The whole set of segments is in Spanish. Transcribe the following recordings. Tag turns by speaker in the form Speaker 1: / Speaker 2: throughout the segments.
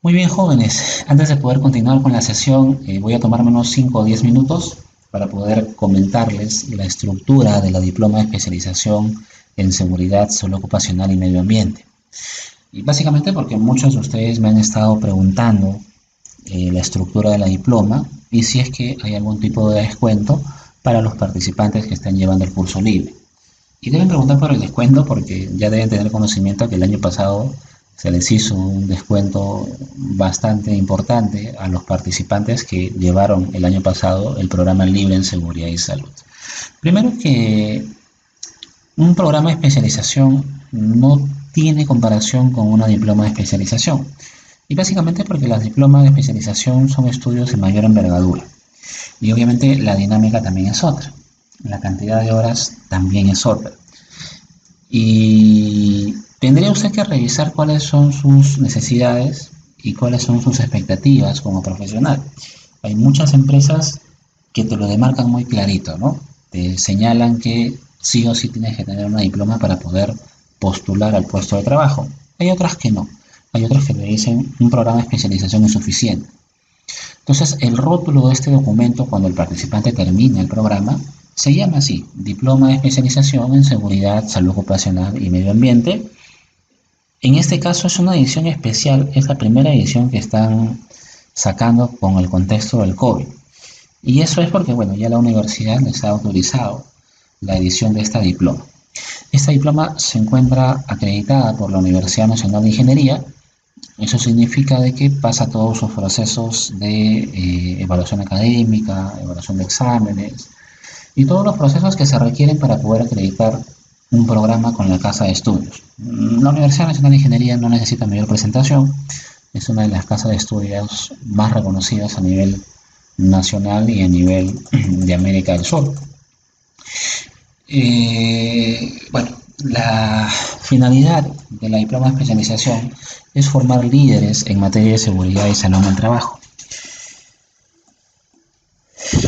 Speaker 1: Muy bien, jóvenes. Antes de poder continuar con la sesión, voy a tomarme unos 5 o 10 minutos para poder comentarles la estructura de la diploma de especialización en seguridad, salud ocupacional y medio ambiente. Y básicamente porque muchos de ustedes me han estado preguntando la estructura de la diploma y si es que hay algún tipo de descuento para los participantes que están llevando el curso libre. Y deben preguntar por el descuento porque ya deben tener conocimiento que el año pasado se les hizo un descuento bastante importante a los participantes que llevaron el año pasado el programa libre en seguridad y salud. Primero que un programa de especialización no tiene comparación con una diploma de especialización. Y básicamente porque las diplomas de especialización son estudios de mayor envergadura. Y obviamente la dinámica también es otra. La cantidad de horas también es otra. Y tendría usted que revisar cuáles son sus necesidades y cuáles son sus expectativas como profesional. Hay muchas empresas que te lo demarcan muy clarito, ¿no? Te señalan que sí o sí tienes que tener una diploma para poder postular al puesto de trabajo. Hay otras que no. Hay otras que te dicen un programa de especialización es suficiente. Entonces, el rótulo de este documento, cuando el participante termina el programa, se llama así, Diploma de Especialización en Seguridad, Salud Ocupacional y Medio Ambiente. En este caso es una edición especial, es la primera edición que están sacando con el contexto del COVID. Y eso es porque, bueno, ya la universidad les ha autorizado la edición de esta diploma. Esta diploma se encuentra acreditada por la Universidad Nacional de Ingeniería. Eso significa de que pasa todos sus procesos de evaluación académica, evaluación de exámenes y todos los procesos que se requieren para poder acreditar un programa con la casa de estudios. La Universidad Nacional de Ingeniería no necesita mayor presentación, es una de las casas de estudios más reconocidas a nivel nacional y a nivel de América del Sur. Bueno, la finalidad de la diploma de especialización es formar líderes en materia de seguridad y salud en el trabajo.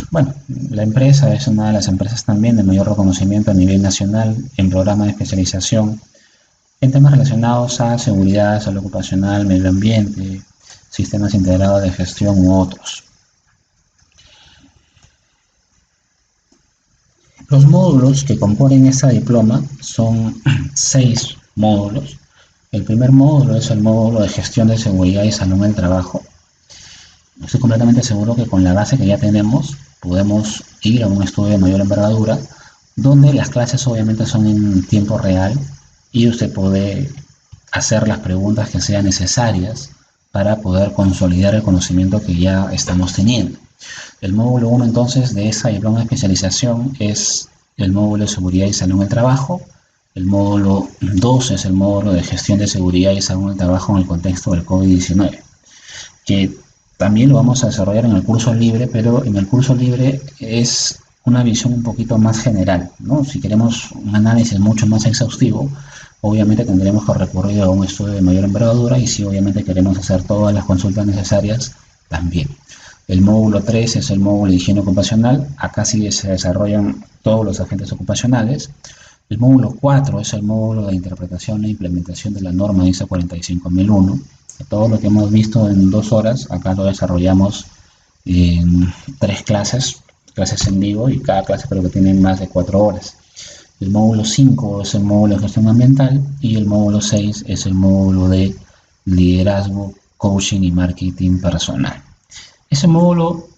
Speaker 1: Bueno, la empresa es una de las empresas también de mayor reconocimiento a nivel nacional en programas de especialización en temas relacionados a seguridad, salud ocupacional, medio ambiente, sistemas integrados de gestión u otros. Los módulos que componen esta diploma son 6 módulos. El primer módulo es el módulo de gestión de seguridad y salud en el trabajo. Estoy completamente seguro que con la base que ya tenemos podemos ir a un estudio de mayor envergadura donde las clases obviamente son en tiempo real y usted puede hacer las preguntas que sean necesarias para poder consolidar el conocimiento que ya estamos teniendo. El módulo 1 entonces de esa diploma de especialización es el módulo de seguridad y salud en el trabajo. El módulo 2 es el módulo de gestión de seguridad y salud en el trabajo en el contexto del COVID-19, que también lo vamos a desarrollar en el curso libre, pero en el curso libre es una visión un poquito más general, ¿no? Si queremos un análisis mucho más exhaustivo, obviamente tendremos que recurrir a un estudio de mayor envergadura y si obviamente queremos hacer todas las consultas necesarias, también. El módulo 3 es el módulo de higiene ocupacional, acá sí se desarrollan todos los agentes ocupacionales. El módulo 4 es el módulo de interpretación e implementación de la norma ISO 45001. Todo lo que hemos visto en 2 horas, acá lo desarrollamos en 3 clases, clases en vivo, y cada clase creo que tiene más de 4 horas. El módulo 5 es el módulo de gestión ambiental y el módulo 6 es el módulo de liderazgo, coaching y marketing personal. Ese módulo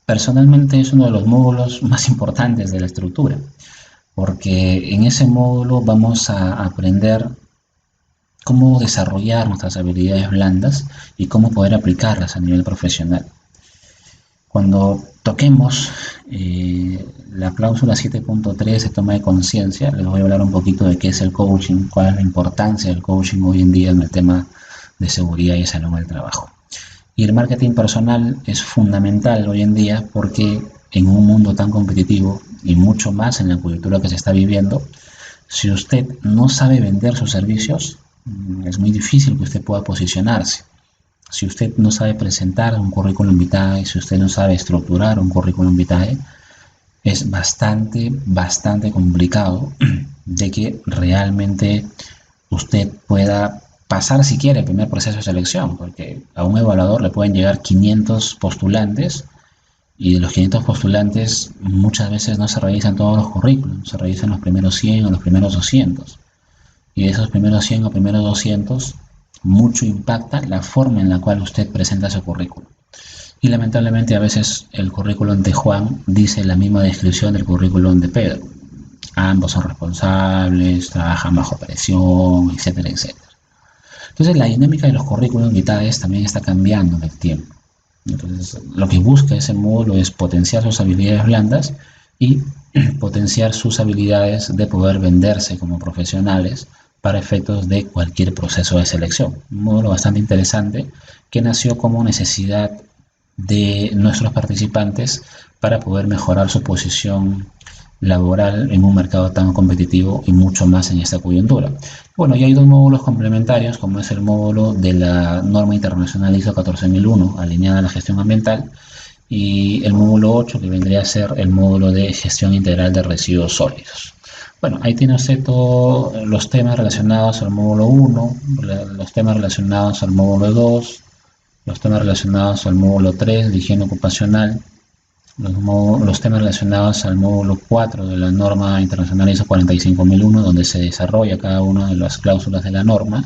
Speaker 1: personalmente es uno de los módulos más importantes de la estructura, porque en ese módulo vamos a aprender cómo desarrollar nuestras habilidades blandas y cómo poder aplicarlas a nivel profesional. Cuando toquemos la cláusula 7.3 de toma de conciencia, les voy a hablar un poquito de qué es el coaching, cuál es la importancia del coaching hoy en día en el tema de seguridad y salud en el trabajo. Y el marketing personal es fundamental hoy en día porque en un mundo tan competitivo y mucho más en la cultura que se está viviendo, si usted no sabe vender sus servicios, es muy difícil que usted pueda posicionarse. Si usted no sabe presentar un currículum vitae, si usted no sabe estructurar un currículum vitae, es bastante complicado de que realmente usted pueda pasar siquiera el primer proceso de selección, porque a un evaluador le pueden llegar 500 postulantes y de los 500 postulantes muchas veces no se revisan todos los currículums, se revisan los primeros 100 o los primeros 200. Y de esos primeros 100 o primeros 200, mucho impacta la forma en la cual usted presenta su currículum. Y lamentablemente a veces el currículum de Juan dice la misma descripción del currículum de Pedro. Ambos son responsables, trabajan bajo presión, etcétera, etcétera. Entonces la dinámica de los currículum vitae también está cambiando en el tiempo. Entonces lo que busca ese módulo es potenciar sus habilidades blandas y potenciar sus habilidades de poder venderse como profesionales para efectos de cualquier proceso de selección. Un módulo bastante interesante que nació como necesidad de nuestros participantes para poder mejorar su posición laboral en un mercado tan competitivo y mucho más en esta coyuntura. Bueno, y hay dos módulos complementarios, como es el módulo de la norma internacional ISO 14001, alineada a la gestión ambiental, y el módulo 8, que vendría a ser el módulo de gestión integral de residuos sólidos. Bueno, ahí tiene usted todos los temas relacionados al módulo 1, los temas relacionados al módulo 2, los temas relacionados al módulo 3 de higiene ocupacional, los temas relacionados al módulo 4 de la norma internacional ISO 45001, donde se desarrolla cada una de las cláusulas de la norma,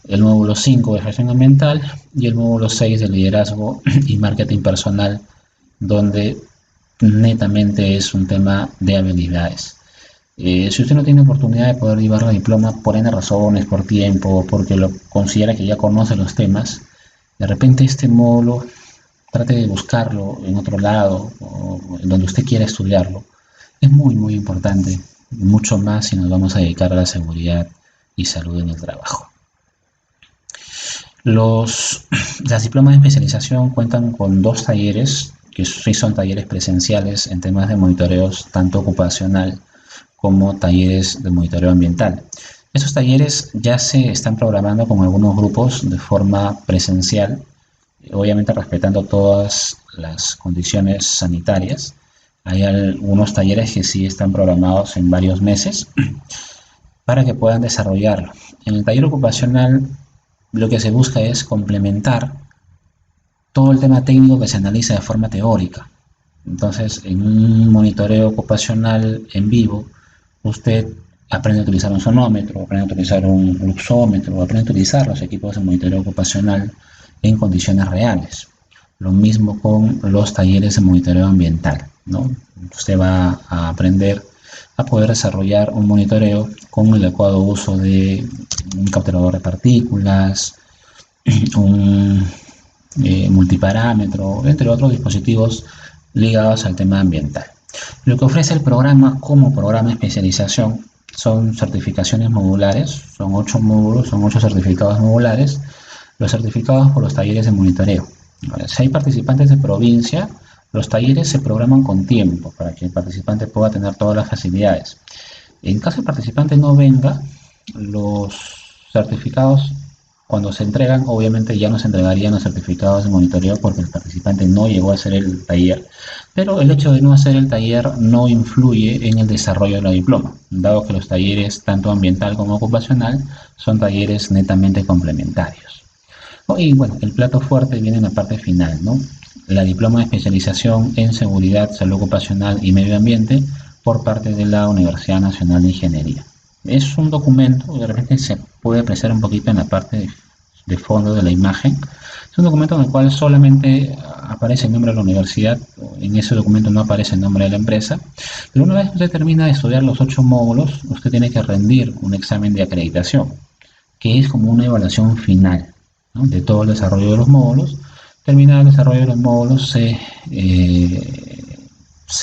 Speaker 1: el módulo 5 de gestión ambiental y el módulo 6 de liderazgo y marketing personal, donde netamente es un tema de habilidades. Si usted no tiene oportunidad de poder llevar la diploma por N razones, por tiempo, porque lo considera que ya conoce los temas, de repente este módulo trate de buscarlo en otro lado o en donde usted quiera estudiarlo. Es muy, muy importante, mucho más si nos vamos a dedicar a la seguridad y salud en el trabajo. Las diplomas de especialización cuentan con 2 talleres, que sí son talleres presenciales en temas de monitoreos tanto ocupacional como talleres de monitoreo ambiental. Estos talleres ya se están programando con algunos grupos de forma presencial, obviamente respetando todas las condiciones sanitarias. Hay algunos talleres que sí están programados en varios meses para que puedan desarrollarlo. En el taller ocupacional lo que se busca es complementar todo el tema técnico que se analiza de forma teórica. Entonces, en un monitoreo ocupacional en vivo, usted aprende a utilizar un sonómetro, aprende a utilizar un luxómetro, aprende a utilizar los equipos de monitoreo ocupacional en condiciones reales. Lo mismo con los talleres de monitoreo ambiental, ¿no? Usted va a aprender a poder desarrollar un monitoreo con el adecuado uso de un capturador de partículas, un multiparámetro, entre otros dispositivos ligados al tema ambiental. Lo que ofrece el programa como programa de especialización son certificaciones modulares, son 8 módulos, son 8 certificados modulares, los certificados por los talleres de monitoreo. Si hay participantes de provincia, los talleres se programan con tiempo para que el participante pueda tener todas las facilidades. En caso el participante no venga, los certificados, cuando se entregan, obviamente ya no se entregarían los certificados de monitoreo porque el participante no llegó a hacer el taller, pero el hecho de no hacer el taller no influye en el desarrollo de la diploma, dado que los talleres, tanto ambiental como ocupacional, son talleres netamente complementarios. Y bueno, el plato fuerte viene en la parte final, ¿no? La diploma de especialización en seguridad, salud ocupacional y medio ambiente por parte de la Universidad Nacional de Ingeniería. Es un documento, de repente se puede apreciar un poquito en la parte de fondo de la imagen. Es un documento en el cual solamente aparece el nombre de la universidad, en ese documento no aparece el nombre de la empresa, pero una vez que usted termina de estudiar los 8 módulos, usted tiene que rendir un examen de acreditación, que es como una evaluación final, ¿no?, de todo el desarrollo de los módulos. Terminado el desarrollo de los módulos, se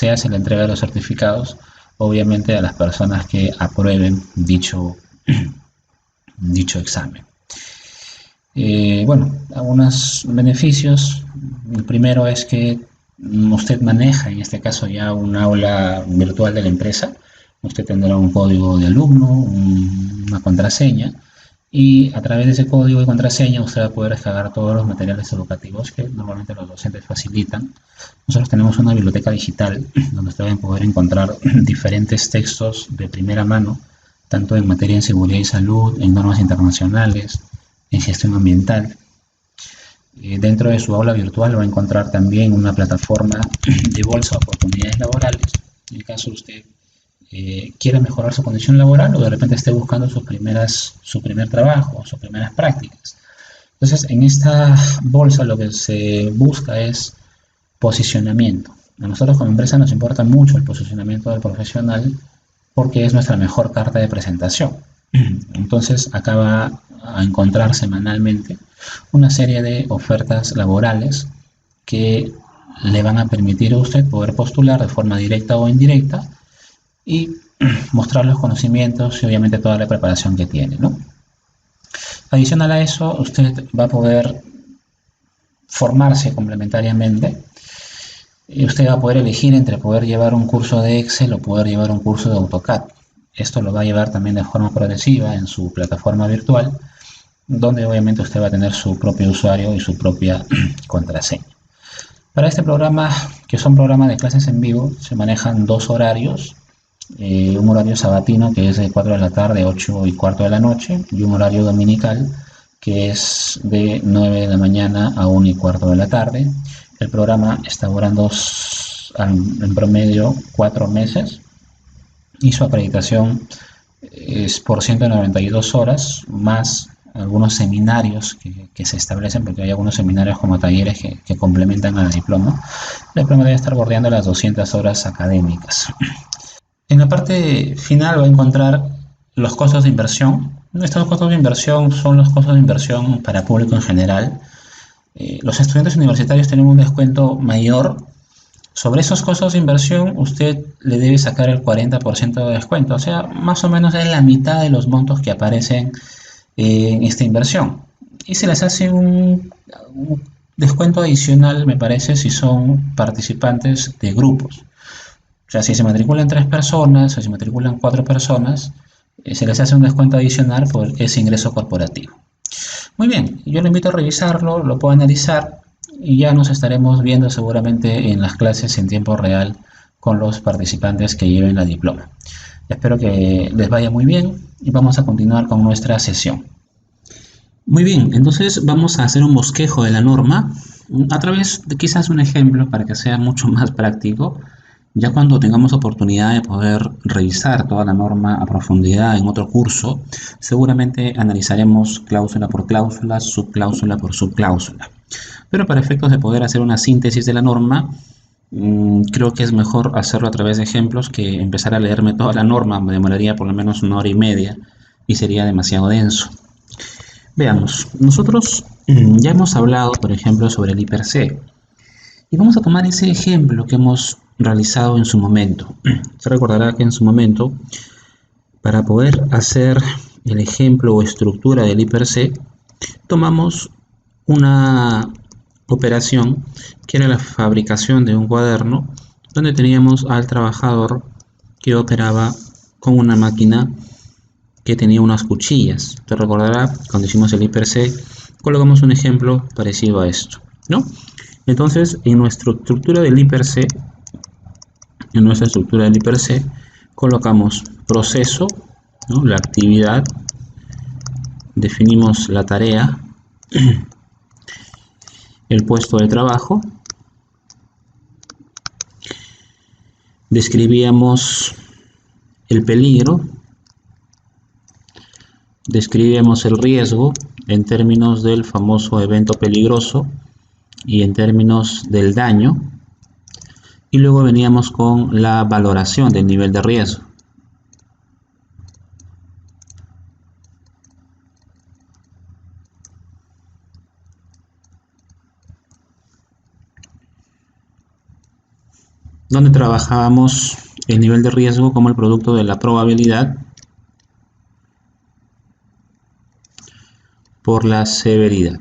Speaker 1: hace la entrega de los certificados, obviamente a las personas que aprueben dicho examen. Bueno, algunos beneficios. El primero es que usted maneja, en este caso ya un aula virtual de la empresa. Usted tendrá un código de alumno, una contraseña, y a través de ese código y contraseña usted va a poder descargar todos los materiales educativos que normalmente los docentes facilitan. Nosotros tenemos una biblioteca digital donde ustedes van a poder encontrar diferentes textos de primera mano, tanto en materia de seguridad y salud, en normas internacionales, en gestión ambiental. Dentro de su aula virtual va a encontrar también una plataforma de bolsa de oportunidades laborales. En el caso de usted quiera mejorar su condición laboral o de repente esté buscando su primer trabajo, sus primeras prácticas. Entonces, en esta bolsa lo que se busca es posicionamiento. A nosotros como empresa nos importa mucho el posicionamiento del profesional porque es nuestra mejor carta de presentación. Entonces, acá va a encontrar semanalmente una serie de ofertas laborales que le van a permitir a usted poder postular de forma directa o indirecta y mostrar los conocimientos y obviamente toda la preparación que tiene, ¿no? Adicional a eso, usted va a poder formarse complementariamente y usted va a poder elegir entre poder llevar un curso de Excel o poder llevar un curso de AutoCAD. Esto lo va a llevar también de forma progresiva en su plataforma virtual, donde obviamente usted va a tener su propio usuario y su propia contraseña. Para este programa, que son programas de clases en vivo, se manejan dos horarios. Un horario sabatino que es de 4 de la tarde a 8 y cuarto de la noche y un horario dominical que es de 9 de la mañana a 1 y cuarto de la tarde. El programa está durando en promedio 4 meses y su acreditación es por 192 horas más algunos seminarios que se establecen, porque hay algunos seminarios como talleres que complementan al diploma. El diploma debe estar bordeando las 200 horas académicas. En la parte final va a encontrar los costos de inversión. Estos costos de inversión son los costos de inversión para público en general. Los estudiantes universitarios tienen un descuento mayor. Sobre esos costos de inversión usted le debe sacar el 40% de descuento, o sea, más o menos es la mitad de los montos que aparecen en esta inversión. Y se les hace un descuento adicional, me parece, si son participantes de grupos. O sea, si se matriculan 3 personas o si se matriculan 4 personas, se les hace un descuento adicional por ese ingreso corporativo. Muy bien, yo lo invito a revisarlo, lo puedo analizar y ya nos estaremos viendo seguramente en las clases en tiempo real con los participantes que lleven la diploma. Espero que les vaya muy bien y vamos a continuar con nuestra sesión. Muy bien, entonces vamos a hacer un bosquejo de la norma a través de quizás un ejemplo para que sea mucho más práctico. Ya cuando tengamos oportunidad de poder revisar toda la norma a profundidad en otro curso, seguramente analizaremos cláusula por cláusula, subcláusula por subcláusula. Pero para efectos de poder hacer una síntesis de la norma, creo que es mejor hacerlo a través de ejemplos que empezar a leerme toda la norma. Me demoraría por lo menos 1 hora y media y sería demasiado denso. Veamos, nosotros ya hemos hablado, por ejemplo, sobre el I per C. Y vamos a tomar ese ejemplo que hemos realizado en su momento. Se recordará que en su momento, para poder hacer el ejemplo o estructura del I per C, tomamos una operación que era la fabricación de un cuaderno, donde teníamos al trabajador que operaba con una máquina que tenía unas cuchillas. Se recordará, cuando hicimos el I per C, colocamos un ejemplo parecido a esto, ¿no? Entonces, en nuestra estructura del I per C, colocamos proceso, ¿no? La actividad, definimos la tarea, el puesto de trabajo, describíamos el peligro, describíamos el riesgo en términos del famoso evento peligroso y en términos del daño, y luego veníamos con la valoración del nivel de riesgo. Donde trabajábamos el nivel de riesgo como el producto de la probabilidad por la severidad.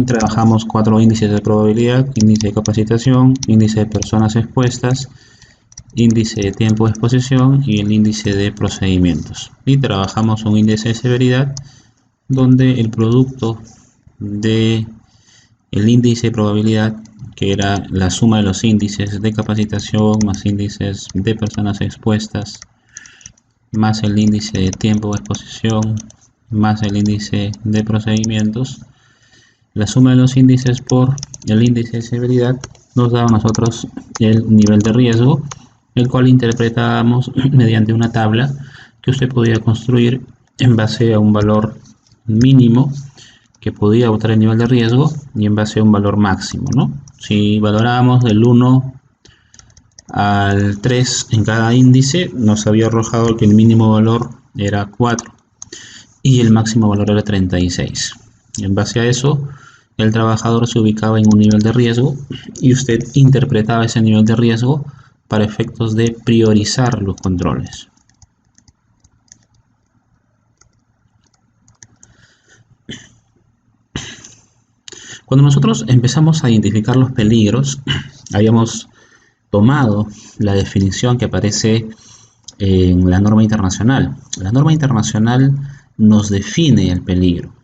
Speaker 1: Trabajamos 4 índices de probabilidad: índice de capacitación, índice de personas expuestas, índice de tiempo de exposición y el índice de procedimientos. Y trabajamos un índice de severidad donde el producto de el índice de probabilidad, que era la suma de los índices de capacitación más índices de personas expuestas más el índice de tiempo de exposición más el índice de procedimientos. La suma de los índices por el índice de severidad nos da a nosotros el nivel de riesgo, el cual interpretamos mediante una tabla que usted podía construir en base a un valor mínimo que podía votar el nivel de riesgo y en base a un valor máximo, ¿no? Si valoramos del 1 al 3 en cada índice, nos había arrojado que el mínimo valor era 4 y el máximo valor era 36. Y en base a eso, el trabajador se ubicaba en un nivel de riesgo y usted interpretaba ese nivel de riesgo para efectos de priorizar los controles. Cuando nosotros empezamos a identificar los peligros, habíamos tomado la definición que aparece en la norma internacional. La norma internacional nos define el peligro.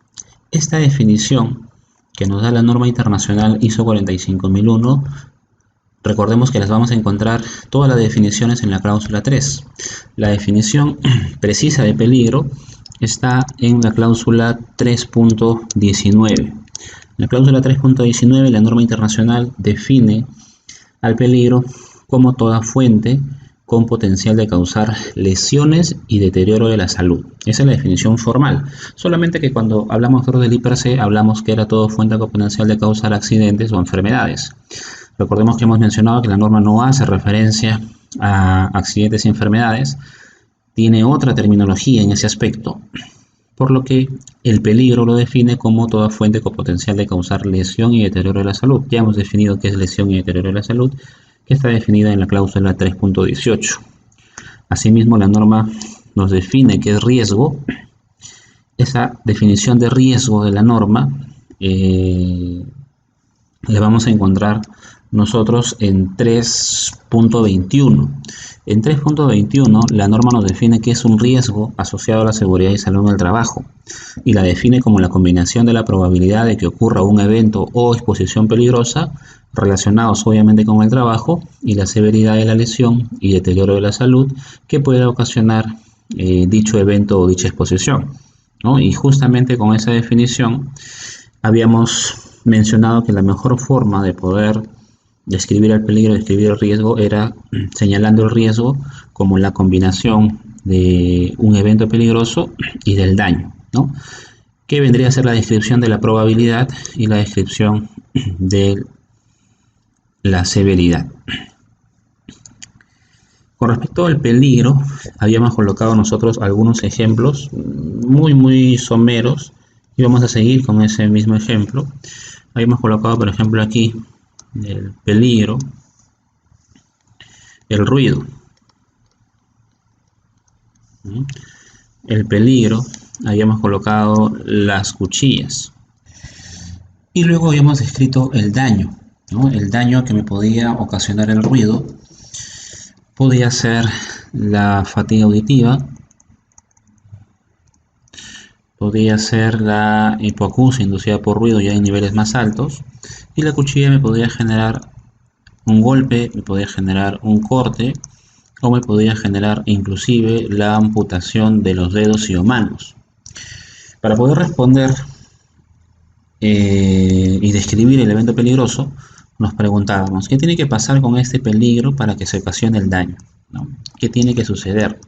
Speaker 1: Esta definición que nos da la norma internacional ISO 45001, recordemos que las vamos a encontrar todas las definiciones en la cláusula 3. La definición precisa de peligro está en la cláusula 3.19. La cláusula 3.19, la norma internacional define al peligro como toda fuente con potencial de causar lesiones y deterioro de la salud. Esa es la definición formal. Solamente que cuando hablamos del IPRC hablamos que era toda fuente con potencial de causar accidentes o enfermedades. Recordemos que hemos mencionado que la norma no hace referencia a accidentes y enfermedades, tiene otra terminología en ese aspecto, por lo que el peligro lo define como toda fuente con potencial de causar lesión y deterioro de la salud. Ya hemos definido qué es lesión y deterioro de la salud, que está definida en la cláusula 3.18. Asimismo, la norma nos define qué es riesgo. Esa definición de riesgo de la norma la vamos a encontrar nosotros en 3.21. En 3.21 la norma nos define qué es un riesgo asociado a la seguridad y salud en el trabajo y la define como la combinación de la probabilidad de que ocurra un evento o exposición peligrosa relacionados obviamente con el trabajo y la severidad de la lesión y deterioro de la salud que pueda ocasionar dicho evento o dicha exposición, ¿no? Y justamente con esa definición habíamos mencionado que la mejor forma de poder describir el peligro, describir el riesgo, era señalando el riesgo como la combinación de un evento peligroso y del daño, ¿no? Que vendría a ser la descripción de la probabilidad y la descripción de la severidad. Con respecto al peligro, habíamos colocado nosotros algunos ejemplos muy someros y vamos a seguir con ese mismo ejemplo. Habíamos colocado, por ejemplo, aquí el peligro, el ruido. El peligro, habíamos colocado las cuchillas. Y luego habíamos escrito el daño, ¿no? El daño que me podía ocasionar el ruido podía ser la fatiga auditiva, podía ser la hipoacusia inducida por ruido ya en niveles más altos, y la cuchilla me podía generar un golpe, me podía generar un corte, o me podía generar inclusive la amputación de los dedos y o manos. Para poder responder y describir el evento peligroso, nos preguntábamos, ¿qué tiene que pasar con este peligro para que se ocasione el daño, ¿no? ¿Qué tiene que suceder?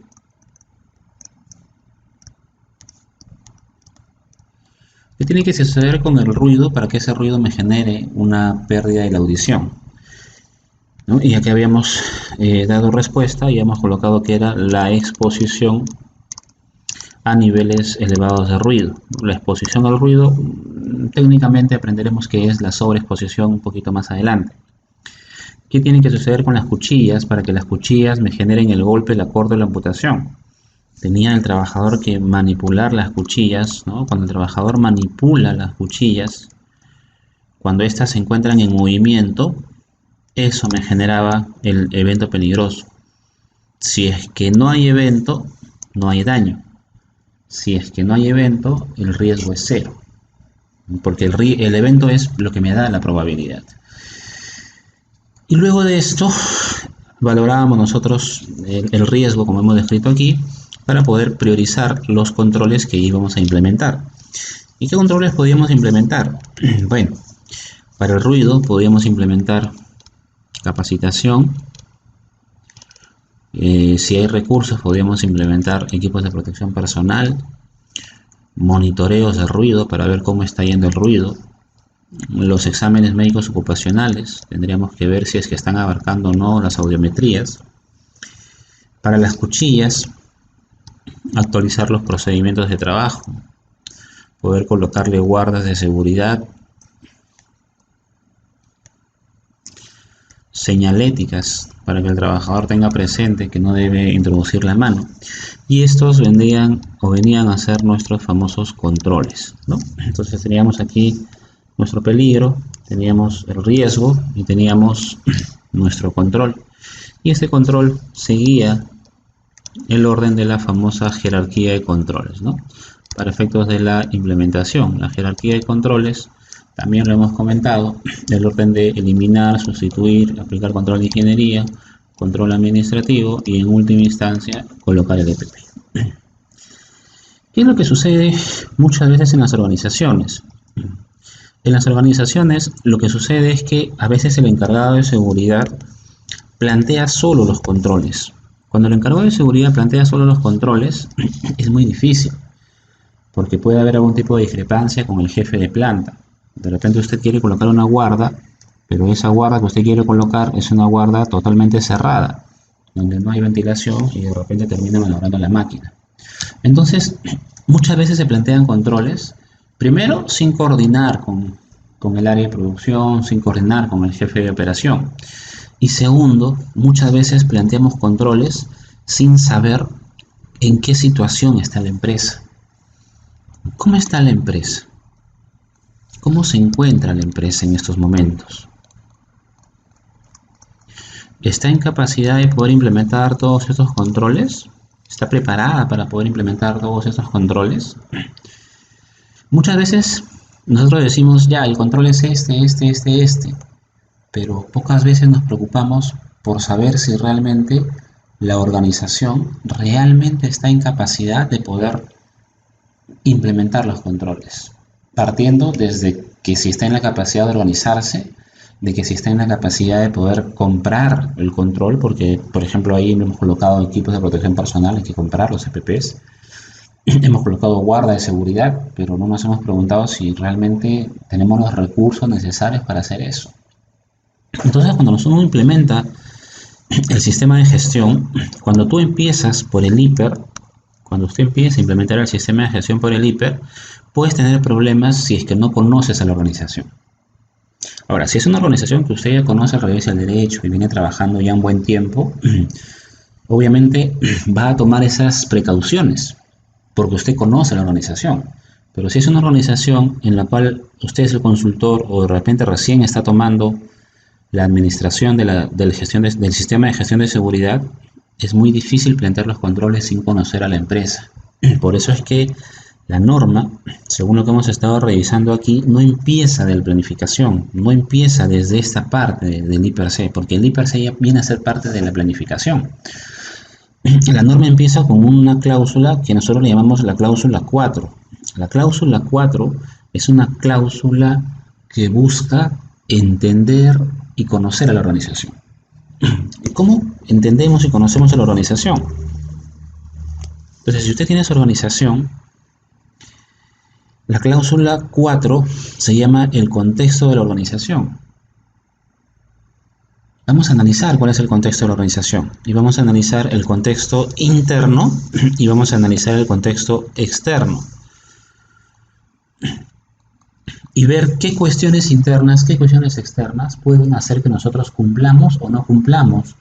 Speaker 1: ¿Qué tiene que suceder con el ruido para que ese ruido me genere una pérdida de la audición, ¿no? Y aquí habíamos dado respuesta y hemos colocado que era la exposición a niveles elevados de ruido. La exposición al ruido, técnicamente aprenderemos que es la sobreexposición un poquito más adelante. ¿Qué tiene que suceder con las cuchillas para que las cuchillas me generen el golpe, el corte o la amputación? Tenía el trabajador que manipular las cuchillas, ¿no? Cuando el trabajador manipula las cuchillas, cuando éstas se encuentran en movimiento, eso me generaba el evento peligroso. Si es que no hay evento, no hay daño. Si es que no hay evento, el riesgo es cero, porque el evento es lo que me da la probabilidad. Y luego de esto, valorábamos nosotros el riesgo, como hemos descrito aquí, para poder priorizar los controles que íbamos a implementar. ¿Y qué controles podíamos implementar? Bueno, para el ruido podíamos implementar capacitación. Si hay recursos, podríamos implementar equipos de protección personal, monitoreos de ruido para ver cómo está yendo el ruido, los exámenes médicos ocupacionales, tendríamos que ver si es que están abarcando o no las audiometrías. Para las cuchillas, actualizar los procedimientos de trabajo, poder colocarle guardas de seguridad, señaléticas para que el trabajador tenga presente que no debe introducir la mano. Y estos venían a ser nuestros famosos controles, ¿no? Entonces teníamos aquí nuestro peligro, teníamos el riesgo y teníamos nuestro control. Y este control seguía el orden de la famosa jerarquía de controles, ¿no? Para efectos de la implementación, la jerarquía de controles, también lo hemos comentado, el orden de eliminar, sustituir, aplicar control de ingeniería, control administrativo y en última instancia colocar el EPP. ¿Qué es lo que sucede muchas veces en las organizaciones? En las organizaciones lo que sucede es que a veces el encargado de seguridad plantea solo los controles. Cuando el encargado de seguridad plantea solo los controles es muy difícil, porque puede haber algún tipo de discrepancia con el jefe de planta. De repente usted quiere colocar una guarda, pero esa guarda que usted quiere colocar es una guarda totalmente cerrada, donde no hay ventilación y de repente termina manobrando la máquina. Entonces, muchas veces se plantean controles, primero sin coordinar con el área de producción, sin coordinar con el jefe de operación. Y segundo, muchas veces planteamos controles sin saber en qué situación está la empresa. ¿Cómo está la empresa? ¿Cómo se encuentra la empresa en estos momentos? ¿Está en capacidad de poder implementar todos estos controles? ¿Está preparada para poder implementar todos estos controles? Muchas veces nosotros decimos, ya, el control es este, pero pocas veces nos preocupamos por saber si realmente la organización realmente está en capacidad de poder implementar los controles, partiendo desde que si está en la capacidad de organizarse, de que si está en la capacidad de poder comprar el control, porque por ejemplo ahí hemos colocado equipos de protección personal, hay que comprar los EPPs, hemos colocado guarda de seguridad, pero no nos hemos preguntado si realmente tenemos los recursos necesarios para hacer eso. Entonces cuando uno implementa el sistema de gestión, cuando tú empiezas por el hiper, cuando usted empieza a implementar el sistema de gestión por el hiper, puedes tener problemas si es que no conoces a la organización. Ahora, si es una organización que usted ya conoce al revés y al derecho y viene trabajando ya un buen tiempo, obviamente va a tomar esas precauciones porque usted conoce la organización. Pero si es una organización en la cual usted es el consultor o de repente recién está tomando la administración del sistema de gestión de seguridad, es muy difícil plantear los controles sin conocer a la empresa. Por eso es que la norma, según lo que hemos estado revisando aquí, no empieza de la planificación, no empieza desde esta parte del IPRC, porque el IPRC ya viene a ser parte de la planificación. La norma empieza con una cláusula que nosotros le llamamos la cláusula 4. La cláusula 4 es una cláusula que busca entender y conocer a la organización. ¿Cómo entendemos y conocemos a la organización? Entonces, si usted tiene esa organización, la cláusula 4 se llama el contexto de la organización. Vamos a analizar cuál es el contexto de la organización y vamos a analizar el contexto interno y vamos a analizar el contexto externo y ver qué cuestiones internas, qué cuestiones externas pueden hacer que nosotros cumplamos o no cumplamos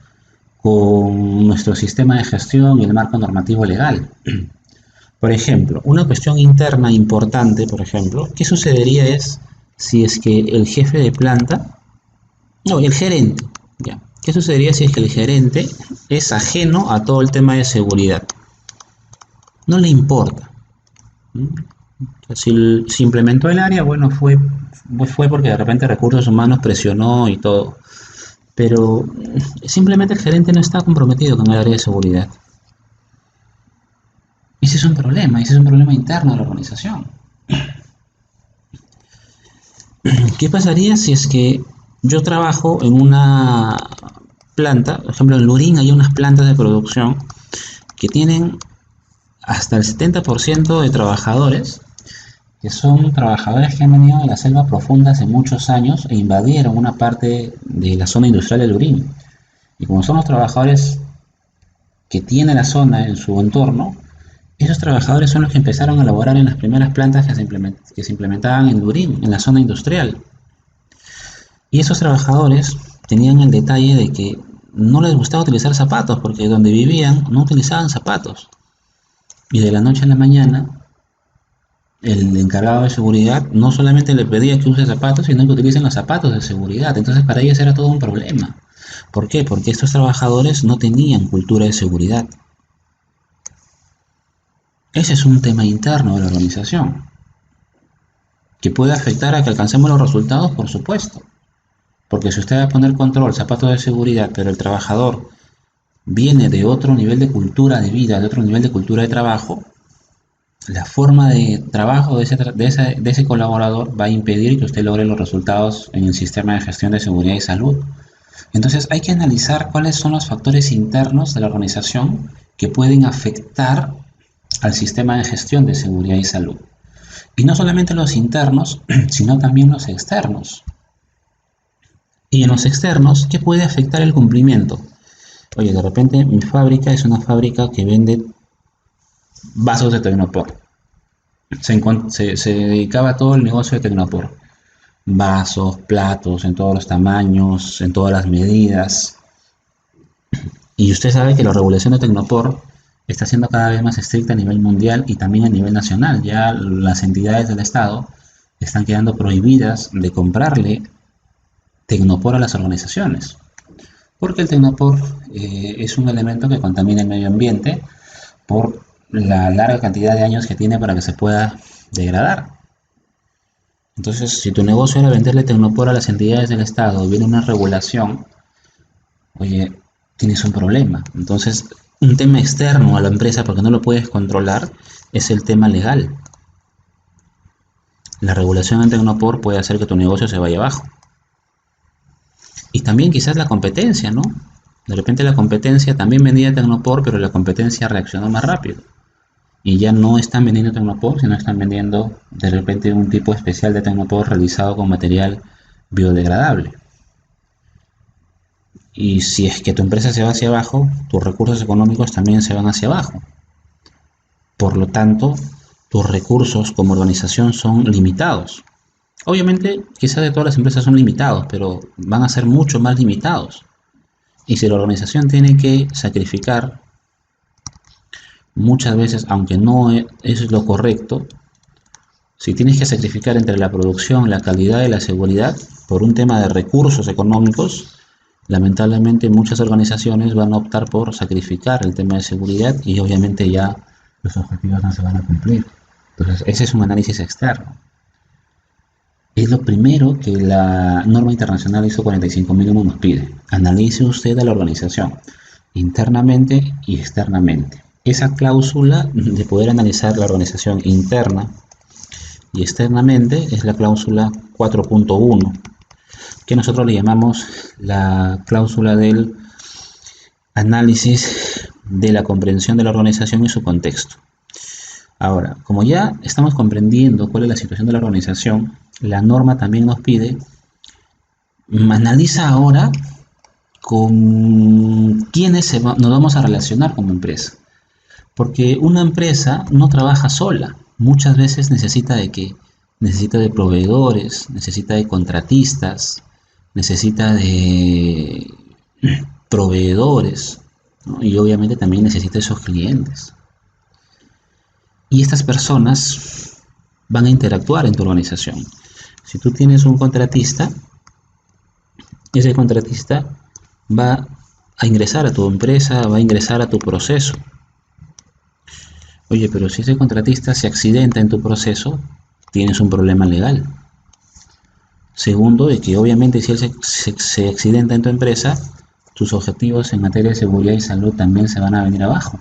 Speaker 1: con nuestro sistema de gestión y el marco normativo legal. Por ejemplo, una cuestión interna importante, por ejemplo, ¿qué sucedería si es que el jefe de planta, no, el gerente, ya, ¿qué sucedería si es que el gerente es ajeno a todo el tema de seguridad? No le importa. Si implementó el área, bueno, fue porque de repente Recursos Humanos presionó y todo, pero simplemente el gerente no está comprometido con el área de seguridad. Ese es un problema, ese es un problema interno de la organización. ¿Qué pasaría si es que yo trabajo en una planta? Por ejemplo, en Lurín hay unas plantas de producción que tienen hasta el 70% de trabajadores que son trabajadores que han venido de la selva profunda hace muchos años e invadieron una parte de la zona industrial de Lurín. Y como son los trabajadores que tiene la zona en su entorno, esos trabajadores son los que empezaron a laborar en las primeras plantas que se implementaban en Lurín, en la zona industrial. Y esos trabajadores tenían el detalle de que no les gustaba utilizar zapatos, porque donde vivían no utilizaban zapatos. Y de la noche a la mañana, el encargado de seguridad no solamente le pedía que use zapatos, sino que utilicen los zapatos de seguridad. Entonces para ellos era todo un problema. ¿Por qué? Porque estos trabajadores no tenían cultura de seguridad. Ese es un tema interno de la organización, que puede afectar a que alcancemos los resultados, por supuesto. Porque si usted va a poner control, zapatos de seguridad, pero el trabajador viene de otro nivel de cultura de vida, de otro nivel de cultura de trabajo, la forma de trabajo de ese colaborador va a impedir que usted logre los resultados en el sistema de gestión de seguridad y salud. Entonces hay que analizar cuáles son los factores internos de la organización que pueden afectar al sistema de gestión de seguridad y salud. Y no solamente los internos, sino también los externos. Y en los externos, ¿qué puede afectar el cumplimiento? Oye, de repente mi fábrica es una fábrica que vende vasos de Tecnopor. Se dedicaba a todo el negocio de Tecnopor. Vasos, platos, en todos los tamaños, en todas las medidas. Y usted sabe que la regulación de Tecnopor está siendo cada vez más estricta a nivel mundial y también a nivel nacional. Ya las entidades del Estado están quedando prohibidas de comprarle Tecnopor a las organizaciones. Porque el Tecnopor es un elemento que contamina el medio ambiente por la larga cantidad de años que tiene para que se pueda degradar. Entonces, si tu negocio era venderle Tecnopor a las entidades del Estado, viene una regulación, oye, tienes un problema. Entonces, un tema externo a la empresa, porque no lo puedes controlar, es el tema legal. La regulación en Tecnopor puede hacer que tu negocio se vaya abajo. Y también quizás la competencia, ¿no? De repente la competencia también vendía Tecnopor, pero la competencia reaccionó más rápido. Y ya no están vendiendo Tecnopor, sino están vendiendo de repente un tipo especial de Tecnopor realizado con material biodegradable. Y si es que tu empresa se va hacia abajo, tus recursos económicos también se van hacia abajo. Por lo tanto, tus recursos como organización son limitados. Obviamente, quizás de todas las empresas son limitados, pero van a ser mucho más limitados. Y si la organización tiene que sacrificar muchas veces, aunque no es lo correcto, si tienes que sacrificar entre la producción, la calidad y la seguridad por un tema de recursos económicos, lamentablemente muchas organizaciones van a optar por sacrificar el tema de seguridad y obviamente ya los objetivos no se van a cumplir. Entonces, ese es un análisis externo. Es lo primero que la norma internacional ISO 45001 nos pide. Analice usted a la organización, internamente y externamente. Esa cláusula de poder analizar la organización interna y externamente es la cláusula 4.1, que nosotros le llamamos la cláusula del análisis de la comprensión de la organización y su contexto. Ahora, como ya estamos comprendiendo cuál es la situación de la organización, la norma también nos pide, analiza ahora con quiénes nos vamos a relacionar como empresa. Porque una empresa no trabaja sola, muchas veces necesita de proveedores, necesita de contratistas, necesita de proveedores, ¿no? Y obviamente también necesita de esos clientes. Y estas personas van a interactuar en tu organización. Si tú tienes un contratista, ese contratista va a ingresar a tu empresa, va a ingresar a tu proceso. Oye, pero si ese contratista se accidenta en tu proceso, tienes un problema legal. Segundo, de que obviamente si él se accidenta en tu empresa, tus objetivos en materia de seguridad y salud también se van a venir abajo.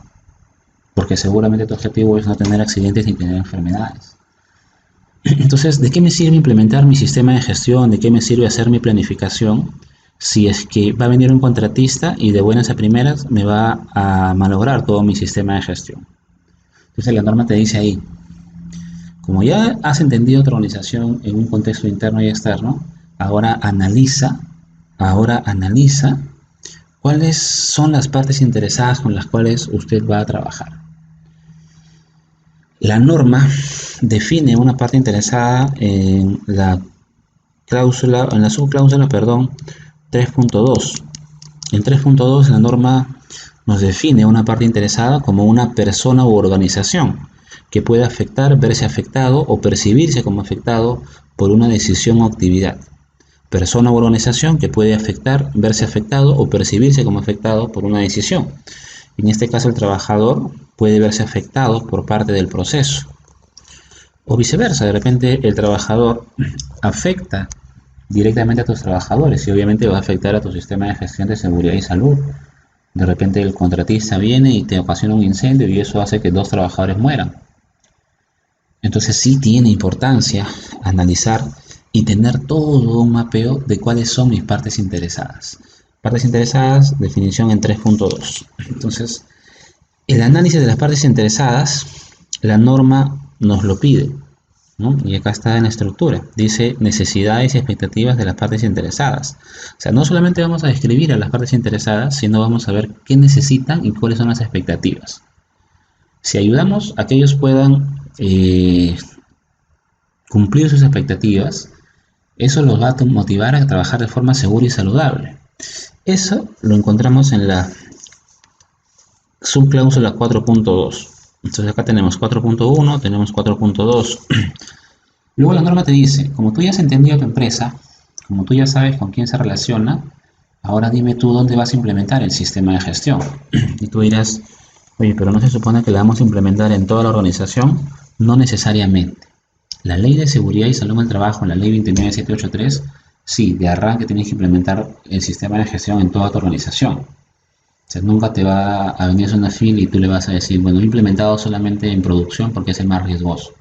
Speaker 1: Porque porque seguramente tu objetivo es no tener accidentes ni tener enfermedades. Entonces, ¿de qué me sirve implementar mi sistema de gestión? ¿De qué me sirve hacer mi planificación? Si es que va a venir un contratista y de buenas a primeras me va a malograr todo mi sistema de gestión. Entonces la norma te dice ahí, como ya has entendido tu organización en un contexto interno y externo, ahora analiza cuáles son las partes interesadas con las cuales usted va a trabajar. La norma define una parte interesada en la subcláusula, 3.2. En 3.2 la norma nos define una parte interesada como una persona u organización que puede afectar, verse afectado o percibirse como afectado por una decisión o actividad. Persona u organización que puede afectar, verse afectado o percibirse como afectado por una decisión. En este caso el trabajador puede verse afectado por parte del proceso. O viceversa, de repente el trabajador afecta directamente a tus trabajadores y obviamente va a afectar a tu sistema de gestión de seguridad y salud. De repente el contratista viene y te ocasiona un incendio y eso hace que 2 trabajadores mueran. Entonces sí tiene importancia analizar y tener todo un mapeo de cuáles son mis partes interesadas. Partes interesadas, definición en 3.2. Entonces, el análisis de las partes interesadas, la norma nos lo pide, ¿no? Y acá está en la estructura. Dice necesidades y expectativas de las partes interesadas. O sea, no solamente vamos a describir a las partes interesadas, sino vamos a ver qué necesitan y cuáles son las expectativas. Si ayudamos a que ellos puedan cumplir sus expectativas, eso los va a motivar a trabajar de forma segura y saludable. Eso lo encontramos en la subcláusula 4.2. Entonces acá tenemos 4.1, tenemos 4.2. Luego la norma te dice, como tú ya has entendido tu empresa, como tú ya sabes con quién se relaciona, ahora dime tú dónde vas a implementar el sistema de gestión. Y tú dirás, oye, pero ¿no se supone que la vamos a implementar en toda la organización? No necesariamente. La Ley de Seguridad y Salud en el Trabajo, la Ley 29783, sí, de arranque tienes que implementar el sistema de gestión en toda tu organización. O sea, nunca te va a venir una fila y tú le vas a decir, bueno, he implementado solamente en producción porque es el más riesgoso,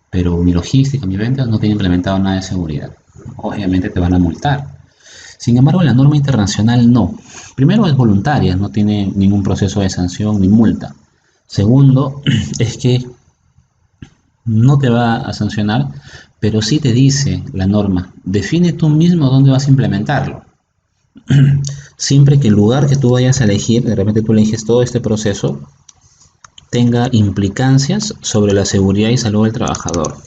Speaker 1: pero mi logística, mi ventas no tiene implementado nada de seguridad. Obviamente te van a multar. Sin embargo, la norma internacional no. Primero, es voluntaria, no tiene ningún proceso de sanción ni multa. Segundo, es que no te va a sancionar, pero sí te dice la norma, define tú mismo dónde vas a implementarlo. Siempre que el lugar que tú vayas a elegir, de repente tú eliges todo este proceso, tenga implicancias sobre la seguridad y salud del trabajador.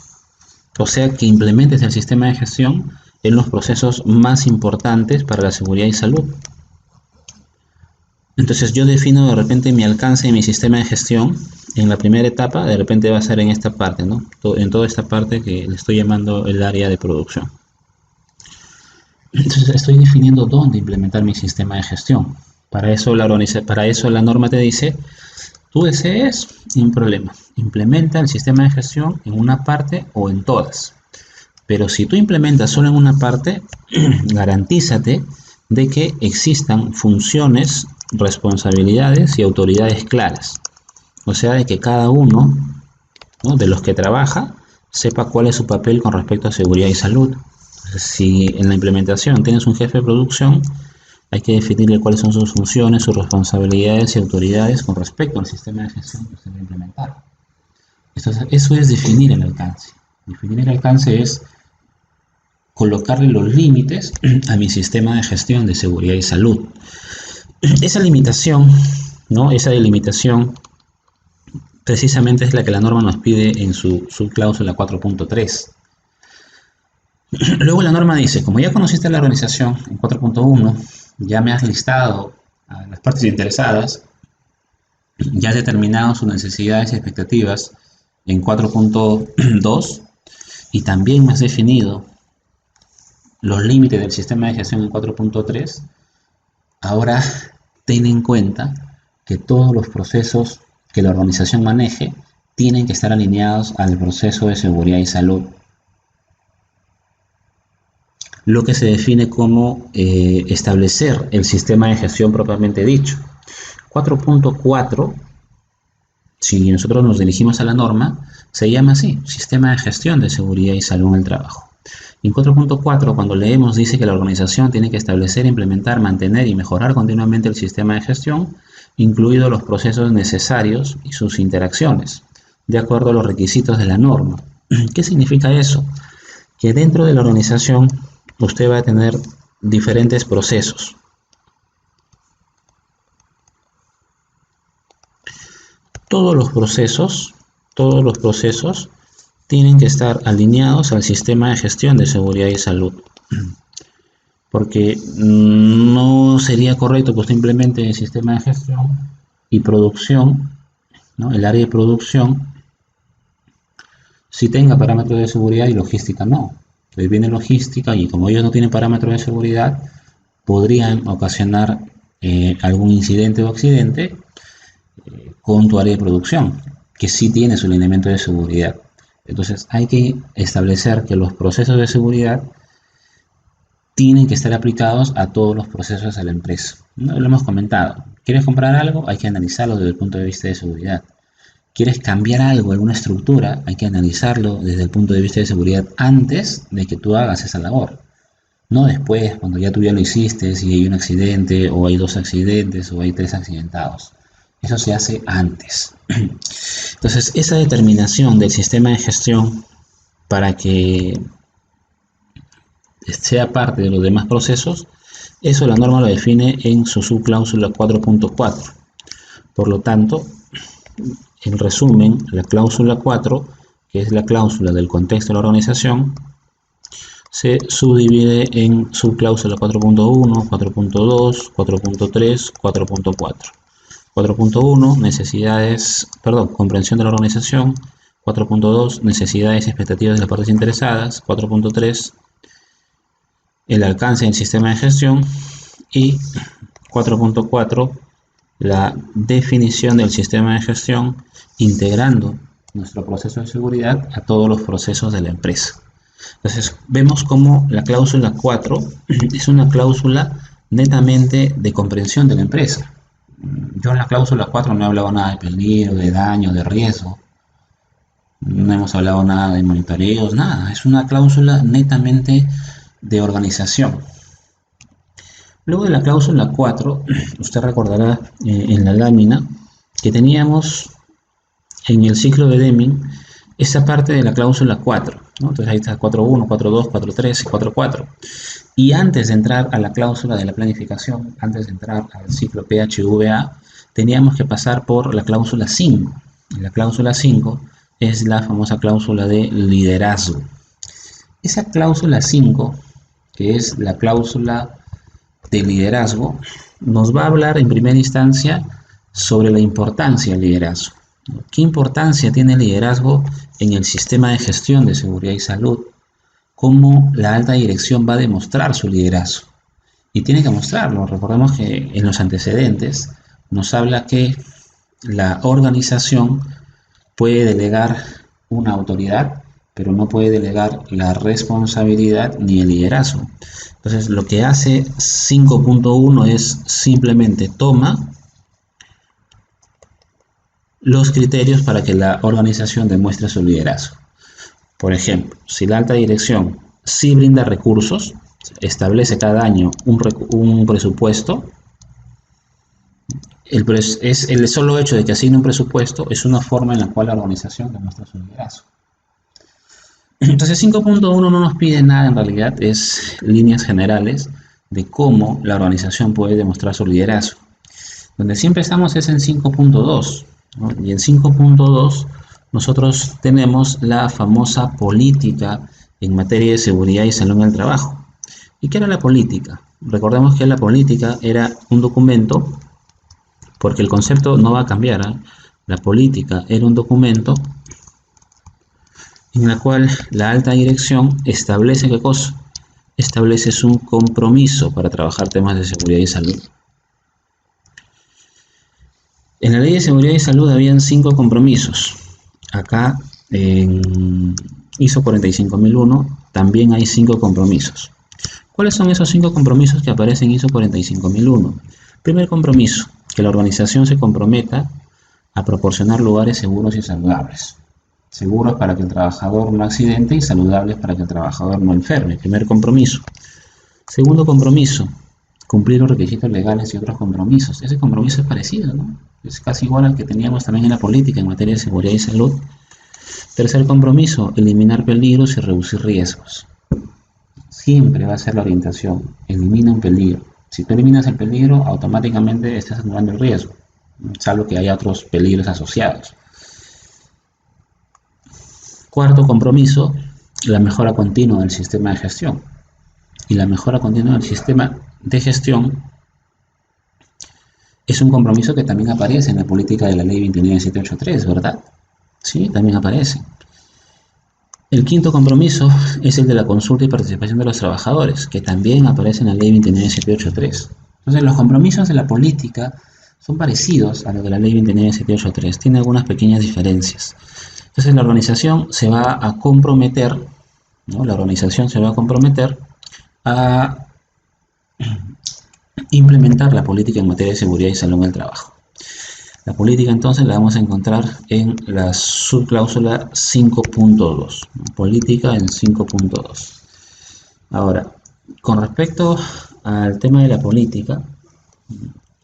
Speaker 1: O sea, que implementes el sistema de gestión en los procesos más importantes para la seguridad y salud. Entonces yo defino de repente mi alcance y mi sistema de gestión. En la primera etapa, de repente va a ser en esta parte, ¿no? En toda esta parte que le estoy llamando el área de producción. Entonces estoy definiendo dónde implementar mi sistema de gestión. Para eso la norma te dice, tú desees, sin problema, implementa el sistema de gestión en una parte o en todas. Pero si tú implementas solo en una parte, garantízate de que existan funciones, responsabilidades y autoridades claras. O sea, de que cada uno, ¿no?, de los que trabaja sepa cuál es su papel con respecto a seguridad y salud. Entonces, si en la implementación tienes un jefe de producción, hay que definirle cuáles son sus funciones, sus responsabilidades y autoridades con respecto al sistema de gestión que se va a implementar. Eso es definir el alcance. Definir el alcance es colocarle los límites a mi sistema de gestión de seguridad y salud. Esa limitación, ¿no?, esa delimitación, precisamente es la que la norma nos pide en su cláusula 4.3. Luego la norma dice, como ya conociste la organización en 4.1, ya me has listado a las partes interesadas, ya has determinado sus necesidades y expectativas en 4.2 y también me has definido los límites del sistema de gestión en 4.3, ahora ten en cuenta que todos los procesos que la organización maneje tienen que estar alineados al proceso de seguridad y salud, lo que se define como establecer el sistema de gestión propiamente dicho. 4.4 si nosotros nos dirigimos a la norma, se llama así, Sistema de Gestión de Seguridad y Salud en el Trabajo. En 4.4, cuando leemos, dice que la organización tiene que establecer, implementar, mantener y mejorar continuamente el sistema de gestión, incluidos los procesos necesarios y sus interacciones, de acuerdo a los requisitos de la norma. ¿Qué significa eso? Que dentro de la organización usted va a tener diferentes procesos. Todos los procesos tienen que estar alineados al sistema de gestión de seguridad y salud. Porque no sería correcto que usted implemente el sistema de gestión y producción, ¿no? El área de producción, si tenga parámetros de seguridad y logística no. Entonces viene logística y como ellos no tienen parámetros de seguridad, podrían ocasionar algún incidente o accidente con tu área de producción, que sí tiene su lineamiento de seguridad. Entonces hay que establecer que los procesos de seguridad tienen que estar aplicados a todos los procesos de la empresa. ¿No? Lo hemos comentado. ¿Quieres comprar algo? Hay que analizarlo desde el punto de vista de seguridad. ¿Quieres cambiar algo, alguna estructura? Hay que analizarlo desde el punto de vista de seguridad antes de que tú hagas esa labor. No después, cuando ya tú ya lo hiciste y hay un accidente, o hay 2 accidentes, o hay 3 accidentados. Eso se hace antes. Entonces, esa determinación del sistema de gestión para que sea parte de los demás procesos, eso la norma lo define en su subcláusula 4.4. Por lo tanto, en resumen, la cláusula 4, que es la cláusula del contexto de la organización, se subdivide en subcláusula 4.1, 4.2, 4.3, 4.4. 4.1, comprensión de la organización. 4.2, necesidades y expectativas de las partes interesadas. 4.3, el alcance del sistema de gestión. Y 4.4, la definición del sistema de gestión, integrando nuestro proceso de seguridad a todos los procesos de la empresa. Entonces, vemos cómo la cláusula 4 es una cláusula netamente de comprensión de la empresa. Yo en la cláusula 4 no he hablado nada de peligro, de daño, de riesgo. No hemos hablado nada de monitoreos, nada. Es una cláusula netamente de organización. Luego de la cláusula 4, usted recordará en la lámina que teníamos en el ciclo de Deming esa parte de la cláusula 4, ¿no? Entonces ahí está 4.1, 4.2, 4.3 y 4.4. Y antes de entrar a la cláusula de la planificación, antes de entrar al ciclo PHVA, teníamos que pasar por la cláusula 5. Y la cláusula 5 es la famosa cláusula de liderazgo. Esa cláusula 5, que es la cláusula de liderazgo, nos va a hablar en primera instancia sobre la importancia del liderazgo. ¿Qué importancia tiene el liderazgo en el sistema de gestión de seguridad y salud? ¿Cómo la alta dirección va a demostrar su liderazgo? Y tiene que mostrarlo. Recordemos que en los antecedentes nos habla que la organización puede delegar una autoridad, pero no puede delegar la responsabilidad ni el liderazgo. Entonces, lo que hace 5.1 es simplemente toma los criterios para que la organización demuestre su liderazgo. Por ejemplo, si la alta dirección sí brinda recursos, establece cada año un presupuesto, el solo hecho de que asigne un presupuesto es una forma en la cual la organización demuestra su liderazgo. Entonces 5.1 no nos pide nada, en realidad es líneas generales de cómo la organización puede demostrar su liderazgo. Donde siempre estamos es en 5.2, ¿no? Y en 5.2 nosotros tenemos la famosa política en materia de seguridad y salud en el trabajo. ¿Y qué era la política? Recordemos que la política era un documento, porque el concepto no va a cambiar, ¿eh? La política era un documento en la cual la alta dirección establece ¿qué cosa? Establece un compromiso para trabajar temas de seguridad y salud. En la ley de seguridad y salud habían 5 compromisos. Acá en ISO 45001 también hay 5 compromisos. ¿Cuáles son esos 5 compromisos que aparecen en ISO 45001? Primer compromiso, que la organización se comprometa a proporcionar lugares seguros y saludables. Seguros para que el trabajador no accidente y saludables para que el trabajador no enferme. Primer compromiso. Segundo compromiso, cumplir los requisitos legales y otros compromisos. Ese compromiso es parecido, ¿no? Es casi igual al que teníamos también en la política en materia de seguridad y salud. Tercer compromiso, eliminar peligros y reducir riesgos. Siempre va a ser la orientación, elimina un peligro. Si tú eliminas el peligro, automáticamente estás anulando el riesgo, salvo que haya otros peligros asociados. Cuarto compromiso, la mejora continua del sistema de gestión. Y la mejora continua del sistema de gestión es un compromiso que también aparece en la política de la ley 29783, ¿verdad? Sí, también aparece. El quinto compromiso es el de la consulta y participación de los trabajadores, que también aparece en la ley 29783. Entonces, los compromisos de la política son parecidos a los de la ley 29783, tiene algunas pequeñas diferencias. Entonces, la organización se va a comprometer, ¿no? La organización se va a comprometer a implementar la política en materia de seguridad y salud en el trabajo. La política entonces la vamos a encontrar en la subcláusula 5.2, política en 5.2. Ahora, con respecto al tema de la política,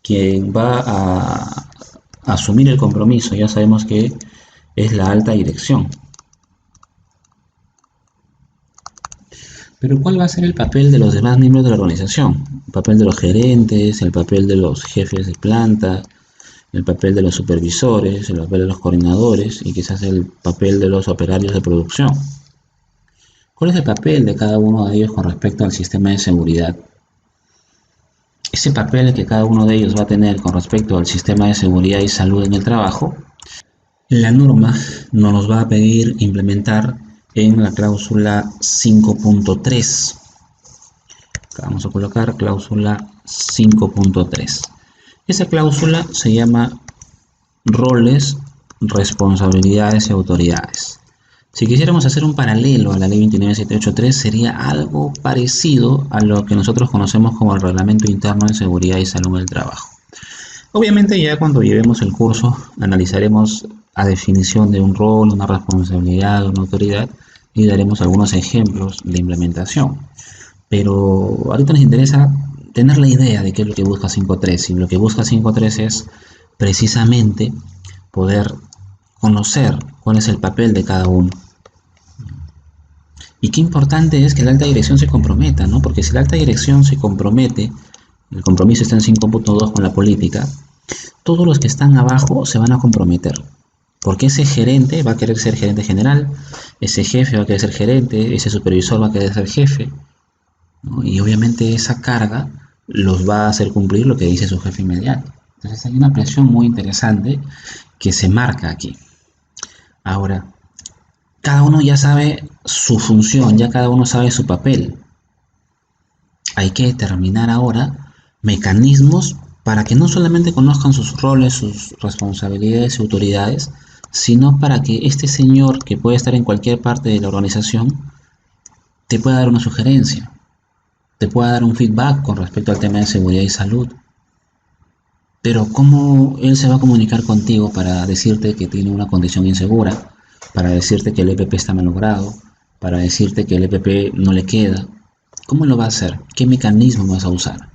Speaker 1: quien va a asumir el compromiso, ya sabemos que es la alta dirección. Pero ¿cuál va a ser el papel de los demás miembros de la organización? El papel de los gerentes, el papel de los jefes de planta, el papel de los supervisores, el papel de los coordinadores y quizás el papel de los operarios de producción. ¿Cuál es el papel de cada uno de ellos con respecto al sistema de seguridad? Ese papel que cada uno de ellos va a tener con respecto al sistema de seguridad y salud en el trabajo, la norma nos va a pedir implementar en la cláusula 5.3. Vamos a colocar cláusula 5.3. Esa cláusula se llama roles, responsabilidades y autoridades. Si quisiéramos hacer un paralelo a la ley 29783, sería algo parecido a lo que nosotros conocemos como el Reglamento Interno de Seguridad y Salud en el Trabajo. Obviamente ya cuando llevemos el curso analizaremos a definición de un rol, una responsabilidad, una autoridad y daremos algunos ejemplos de implementación. Pero ahorita nos interesa tener la idea de qué es lo que busca 5.3, y lo que busca 5.3 es precisamente poder conocer cuál es el papel de cada uno. Y qué importante es que la alta dirección se comprometa, ¿no? Porque si la alta dirección se compromete, el compromiso está en 5.2 con la política, todos los que están abajo se van a comprometer. Porque ese gerente va a querer ser gerente general, ese jefe va a querer ser gerente, ese supervisor va a querer ser jefe, ¿no? Y obviamente esa carga los va a hacer cumplir lo que dice su jefe inmediato. Entonces hay una presión muy interesante que se marca aquí. Ahora, cada uno ya sabe su función, ya cada uno sabe su papel. Hay que determinar ahora mecanismos para que no solamente conozcan sus roles, sus responsabilidades y autoridades, sino para que este señor, que puede estar en cualquier parte de la organización, te pueda dar una sugerencia, te pueda dar un feedback con respecto al tema de seguridad y salud. Pero ¿cómo él se va a comunicar contigo para decirte que tiene una condición insegura, para decirte que el EPP está malogrado, para decirte que el EPP no le queda? ¿Cómo lo va a hacer? ¿Qué mecanismo vas a usar?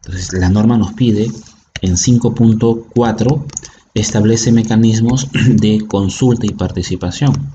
Speaker 1: Entonces la norma nos pide en 5.4 establece mecanismos de consulta y participación.